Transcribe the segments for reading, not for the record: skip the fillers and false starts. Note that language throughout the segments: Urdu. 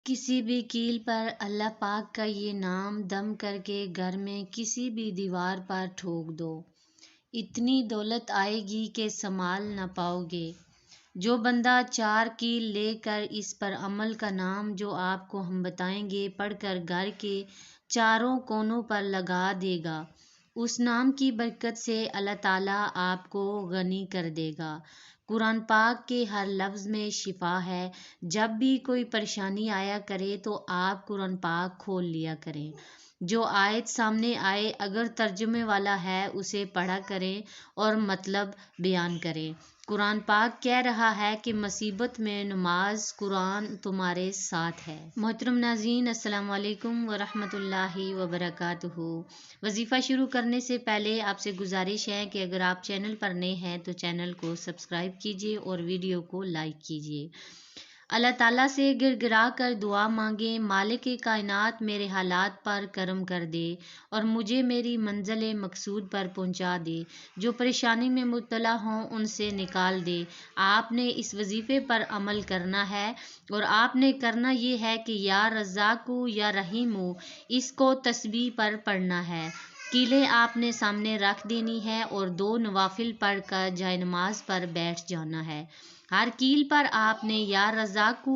کسی بھی کیل پر اللہ پاک کا یہ نام دم کر کے گھر میں کسی بھی دیوار پر ٹھوک دو، اتنی دولت آئے گی کہ سنبھال نہ پاؤ گے۔ جو بندہ 4 کیل لے کر اس پر عمل کا نام جو آپ کو ہم بتائیں گے پڑھ کر گھر کے چاروں کونوں پر لگا دے گا، اس نام کی برکت سے اللہ تعالیٰ آپ کو غنی کر دے گا۔ قرآن پاک کے ہر لفظ میں شفا ہے۔ جب بھی کوئی پریشانی آیا کرے تو آپ قرآن پاک کھول لیا کریں۔ جو آیت سامنے آئے اگر ترجمے والا ہے اسے پڑھا کریں اور مطلب بیان کریں۔ قرآن پاک کہہ رہا ہے کہ مصیبت میں نماز قرآن تمہارے ساتھ ہے۔ محترم ناظرین، السلام علیکم ورحمۃ اللہ وبرکاتہ۔ وظیفہ شروع کرنے سے پہلے آپ سے گزارش ہے کہ اگر آپ چینل پر نئے ہیں تو چینل کو سبسکرائب کیجیے اور ویڈیو کو لائک کیجیے۔ اللہ تعالیٰ سے گر گرا کر دعا مانگیں، مالک کائنات میرے حالات پر کرم کر دے اور مجھے میری منزل مقصود پر پہنچا دے۔ جو پریشانی میں مبتلا ہوں ان سے نکال دے۔ آپ نے اس وظیفے پر عمل کرنا ہے اور آپ نے کرنا یہ ہے کہ یا رزاق یا رحیم، اس کو تسبیح پر پڑھنا ہے۔ کیلیں آپ نے سامنے رکھ دینی ہے اور 2 نوافل پڑھ کر جائے نماز پر بیٹھ جانا ہے۔ ہر کیل پر آپ نے یا رزاق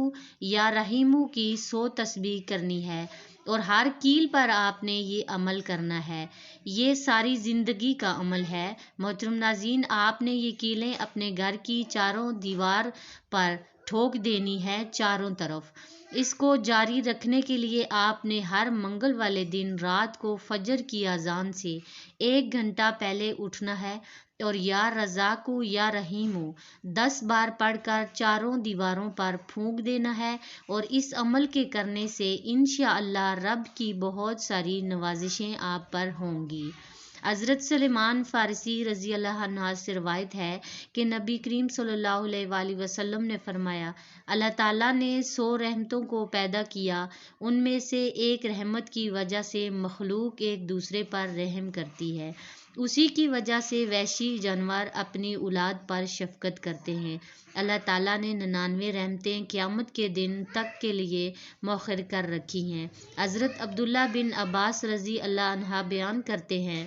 یا رحیم کی 100 تسبیح کرنی ہے اور ہر کیل پر آپ نے یہ عمل کرنا ہے۔ یہ ساری زندگی کا عمل ہے۔ محترم ناظرین، آپ نے یہ کیلیں اپنے گھر کی چاروں دیوار پر ٹھوک دینی ہے، چاروں طرف۔ اس کو جاری رکھنے کے لیے آپ نے ہر منگل والے دن رات کو فجر کی اذان سے 1 گھنٹہ پہلے اٹھنا ہے اور یا رزاق یا رحیم 10 بار پڑھ کر چاروں دیواروں پر پھونک دینا ہے، اور اس عمل کے کرنے سے انشاءاللہ رب کی بہت ساری نوازشیں آپ پر ہوں گی۔ حضرت سلیمان فارسی رضی اللہ عنہ سے روایت ہے کہ نبی کریم صلی اللہ علیہ وآلہ وسلم نے فرمایا، اللہ تعالیٰ نے 100 رحمتوں کو پیدا کیا، ان میں سے ایک رحمت کی وجہ سے مخلوق ایک دوسرے پر رحم کرتی ہے، اسی کی وجہ سے وحشی جانور اپنی اولاد پر شفقت کرتے ہیں۔ اللہ تعالیٰ نے 99 رحمتیں قیامت کے دن تک کے لیے مؤخر کر رکھی ہیں۔ حضرت عبداللہ بن عباس رضی اللہ عنہ بیان کرتے ہیں،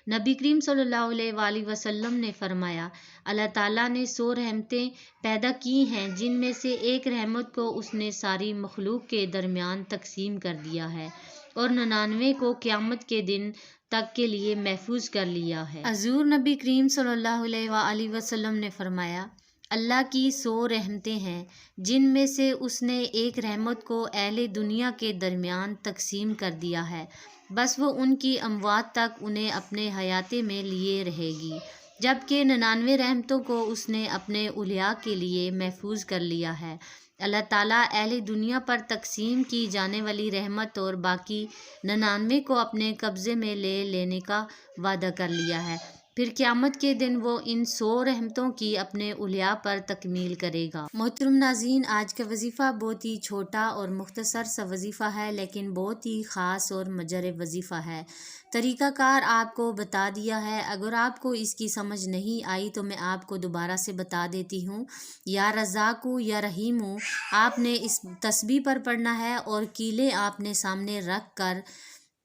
نبی کریم صلی اللہ علیہ وآلہ وسلم نے فرمایا، اللہ تعالیٰ نے 100 رحمتیں پیدا کی ہیں جن میں سے ایک رحمت کو اس نے ساری مخلوق کے درمیان تقسیم کر دیا ہے اور 99 کو قیامت کے دن تک کے لیے محفوظ کر لیا ہے۔ حضور نبی کریم صلی اللہ علیہ وآلہ وسلم نے فرمایا، اللہ کی 100 رحمتیں ہیں جن میں سے اس نے ایک رحمت کو اہل دنیا کے درمیان تقسیم کر دیا ہے، بس وہ ان کی اموات تک انہیں اپنے حیاتے میں لیے رہے گی، جبکہ 99 رحمتوں کو اس نے اپنے اولیاء کے لیے محفوظ کر لیا ہے۔ اللہ تعالیٰ اہل دنیا پر تقسیم کی جانے والی رحمت اور باقی 99 کو اپنے قبضے میں لے لینے کا وعدہ کر لیا ہے، پھر قیامت کے دن وہ ان 100 رحمتوں کی اپنے اولیاء پر تکمیل کرے گا۔ محترم ناظرین، آج کا وظیفہ بہت ہی چھوٹا اور مختصر سا وظیفہ ہے، لیکن بہت ہی خاص اور مجرب وظیفہ ہے۔ طریقہ کار آپ کو بتا دیا ہے، اگر آپ کو اس کی سمجھ نہیں آئی تو میں آپ کو دوبارہ سے بتا دیتی ہوں۔ یا رزاق یا رحیم آپ نے اس تسبیح پر پڑھنا ہے اور کیلیں آپ نے سامنے رکھ کر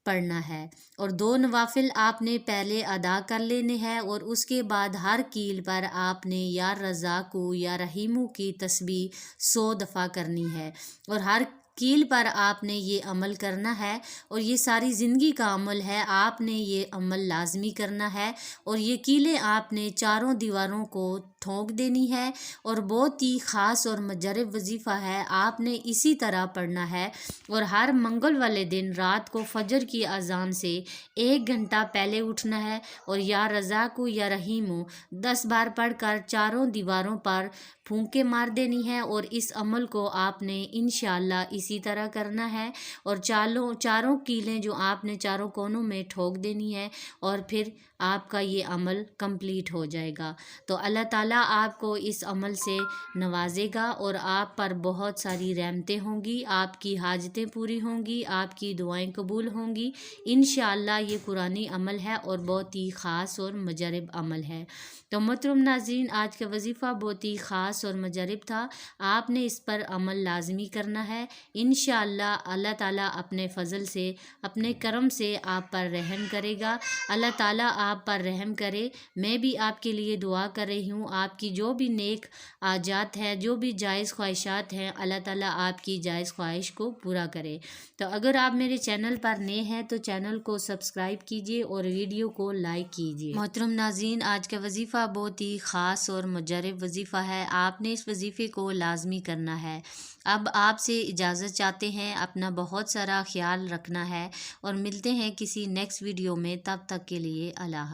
پڑھنا ہے، اور 2 نوافل آپ نے پہلے ادا کر لینے ہیں، اور اس کے بعد ہر کیل پر آپ نے یا رزاق یا رحیم کی تسبیح 100 دفعہ کرنی ہے، اور ہر کیل پر آپ نے یہ عمل کرنا ہے، اور یہ ساری زندگی کا عمل ہے، آپ نے یہ عمل لازمی کرنا ہے، اور یہ کیلیں آپ نے چاروں دیواروں کو ٹھونک دینی ہے، اور بہت ہی خاص اور مجرب وظیفہ ہے، آپ نے اسی طرح پڑھنا ہے، اور ہر منگل والے دن رات کو فجر کی اذان سے 1 گھنٹہ پہلے اٹھنا ہے اور یا رزاق یا رحیم 10 بار پڑھ کر چاروں دیواروں پر پھونکے مار دینی ہے، اور اس عمل کو آپ نے انشاءاللہ اسی طرح کرنا ہے اور چاروں کیلیں جو آپ نے چاروں کونوں میں ٹھوک دینی ہے اور پھر آپ کا یہ عمل کمپلیٹ ہو جائے گا۔ تو اللہ تعالیٰ آپ کو اس عمل سے نوازے گا اور آپ پر بہت ساری رحمتیں ہوں گی، آپ کی حاجتیں پوری ہوں گی، آپ کی دعائیں قبول ہوں گی انشاءاللہ۔ یہ قرآنی عمل ہے اور بہت ہی خاص اور مجرب عمل ہے۔ تو محترم ناظرین، آج کا وظیفہ بہت ہی خاص اور مجرب تھا، آپ نے اس پر عمل لازمی کرنا ہے انشاءاللہ۔ اللہ تعالیٰ اپنے فضل سے، اپنے کرم سے آپ پر رحم کرے گا، اللہ تعالیٰ آپ پر رحم کرے۔ میں بھی آپ کے لیے دعا کر رہی ہوں، آپ کی جو بھی نیک حاجات ہیں، جو بھی جائز خواہشات ہیں، اللہ تعالیٰ آپ کی جائز خواہش کو پورا کرے۔ تو اگر آپ میرے چینل پر نئے ہیں تو چینل کو سبسکرائب کیجیے اور ویڈیو کو لائک کیجیے۔ محترم ناظرین، آج کا وظیفہ بہت ہی خاص اور مجرب وظیفہ ہے، آپ نے اس وظیفے کو لازمی کرنا ہے۔ اب آپ سے اجازت چاہتے ہیں، اپنا بہت سارا خیال رکھنا ہے اور ملتے ہیں کسی نیکسٹ ویڈیو میں، تب تک کے لیے اللہ حافظ۔